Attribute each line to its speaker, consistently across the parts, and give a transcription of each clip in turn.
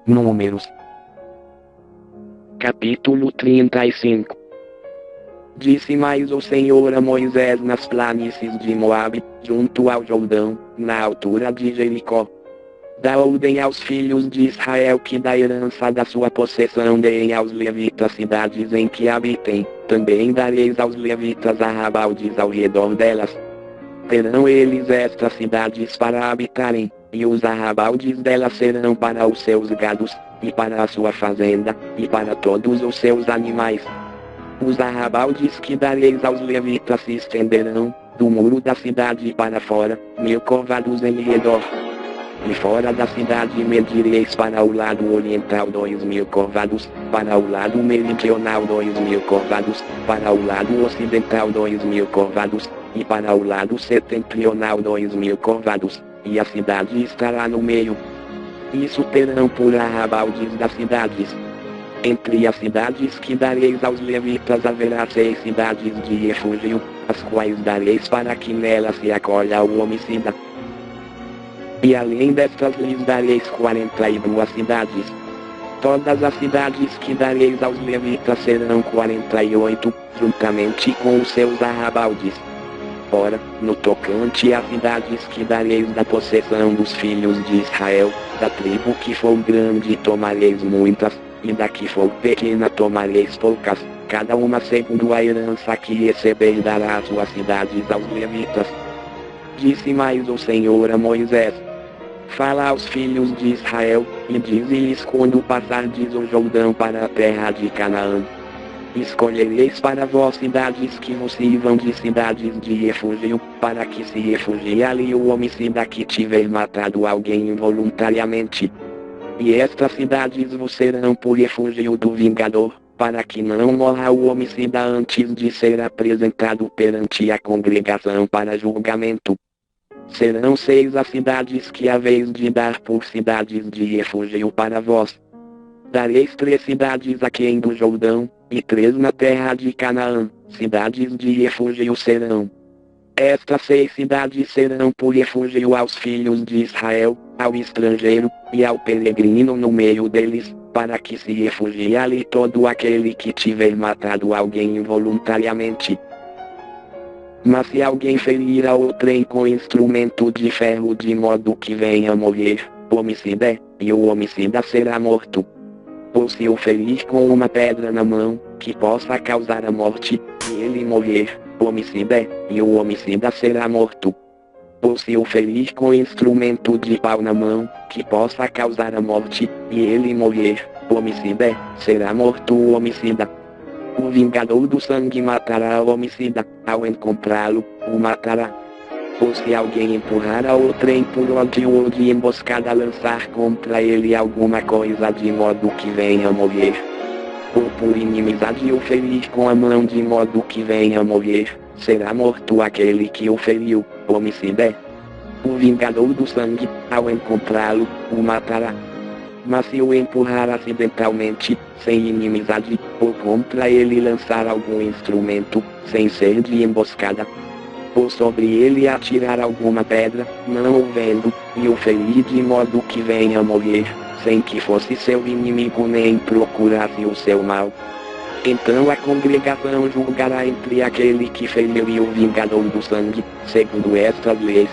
Speaker 1: Números. Capítulo 35. Disse mais o Senhor a Moisés nas planícies de Moabe, junto ao Jordão, na altura de Jericó. Dá ordem aos filhos de Israel que da herança da sua possessão deem aos levitas cidades em que habitem, também dareis aos levitas arrabaldes ao redor delas. Terão eles estas cidades para habitarem, e os arrabaldes delas serão para os seus gados, e para a sua fazenda, e para todos os seus animais. Os arrabaldes que dareis aos levitas se estenderão, do muro da cidade para fora, 1000 côvados em redor. E fora da cidade medireis para o lado oriental 2000 côvados, para o lado meridional 2000 côvados, para o lado ocidental 2000 côvados, e para o lado setentrional 2000 côvados, e a cidade estará no meio. Isso terão por arrabaldes das cidades. Entre as cidades que dareis aos levitas haverá 6 cidades de refúgio, as quais dareis para que nelas se acolha o homicida. E além destas lhes dareis 42 cidades. Todas as cidades que dareis aos levitas serão 48, juntamente com os seus arrabaldes. Ora, no tocante às cidades que dareis da possessão dos filhos de Israel, da tribo que for grande tomareis muitas, e da que for pequena tomareis poucas, cada uma segundo a herança que receber dará as suas cidades aos levitas. Disse mais o Senhor a Moisés: Fala aos filhos de Israel, e dize-lhes quando passardes o Jordão para a terra de Canaã. Escolhereis para vós cidades que vos sirvam de cidades de refúgio, para que se refugie ali o homicida que tiver matado alguém involuntariamente. E estas cidades vos serão por refúgio do vingador, para que não morra o homicida antes de ser apresentado perante a congregação para julgamento. Serão 6 as cidades que haveis de dar por cidades de refúgio para vós. Dareis 3 cidades aquém do Jordão, e 3 na terra de Canaã, cidades de refúgio serão. Estas 6 cidades serão por refúgio aos filhos de Israel, ao estrangeiro, e ao peregrino no meio deles, para que se refugie ali todo aquele que tiver matado alguém involuntariamente. Mas se alguém ferir a outrem com instrumento de ferro de modo que venha morrer, homicida é, e o homicida será morto. Ou se o ferir com uma pedra na mão, que possa causar a morte, e ele morrer, homicida é, e o homicida será morto. Ou se o ferir com instrumento de pau na mão, que possa causar a morte, e ele morrer, homicida é, será morto o homicida. O vingador do sangue matará o homicida, ao encontrá-lo, o matará. Ou se alguém empurrar a outrem por ódio ou de emboscada lançar contra ele alguma coisa de modo que venha morrer. Ou por inimizade o ferir com a mão de modo que venha morrer, será morto aquele que o feriu, homicida é. O vingador do sangue, ao encontrá-lo, o matará. Mas se o empurrar acidentalmente, sem inimizade, ou contra ele lançar algum instrumento, sem ser de emboscada, ou sobre ele atirar alguma pedra, não o vendo, e o ferir de modo que venha morrer, sem que fosse seu inimigo nem procurasse o seu mal. Então a congregação julgará entre aquele que feriu e o vingador do sangue, segundo estas leis.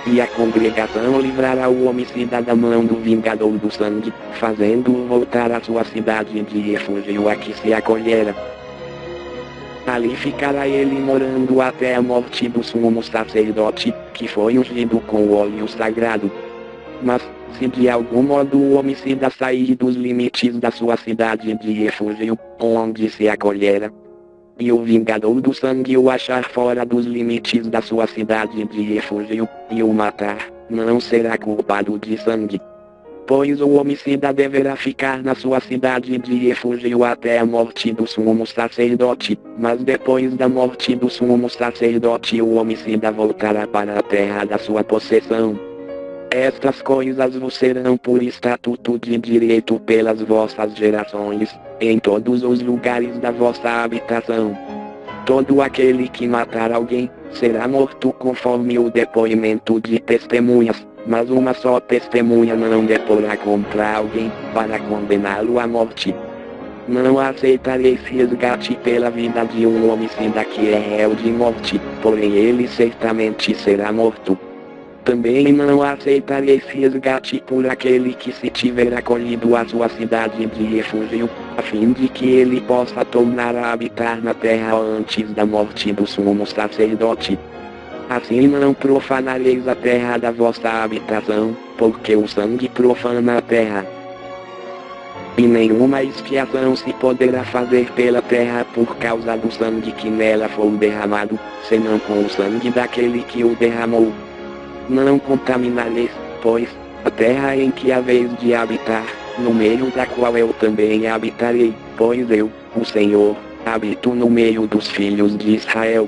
Speaker 1: E a congregação livrará o homicida da mão do vingador do sangue, fazendo-o voltar à sua cidade de refúgio a que se acolhera. Ali ficará ele morando até a morte do sumo sacerdote, que foi ungido com o óleo sagrado. Mas, se de algum modo o homicida sair dos limites da sua cidade de refúgio, onde se acolhera, e o vingador do sangue o achar fora dos limites da sua cidade de refúgio, e o matar, não será culpado de sangue. Pois o homicida deverá ficar na sua cidade de refúgio até a morte do sumo sacerdote, mas depois da morte do sumo sacerdote o homicida voltará para a terra da sua possessão. Estas coisas vos serão por estatuto de direito pelas vossas gerações, em todos os lugares da vossa habitação. Todo aquele que matar alguém, será morto conforme o depoimento de testemunhas, Mas uma só testemunha não deporá contra alguém, para condená-lo à morte. Não aceitarei esse resgate pela vida de um homicida que é réu de morte, porém ele certamente será morto. Também não aceitarei esse resgate por aquele que se tiver acolhido à sua cidade de refúgio, a fim de que ele possa tornar a habitar na terra antes da morte do sumo sacerdote. Assim não profanareis a terra da vossa habitação, porque o sangue profana a terra. E nenhuma expiação se poderá fazer pela terra por causa do sangue que nela for derramado, senão com o sangue daquele que o derramou. Não contaminareis, pois, a terra em que haveis de habitar, no meio da qual eu também habitarei, pois eu, o Senhor, habito no meio dos filhos de Israel.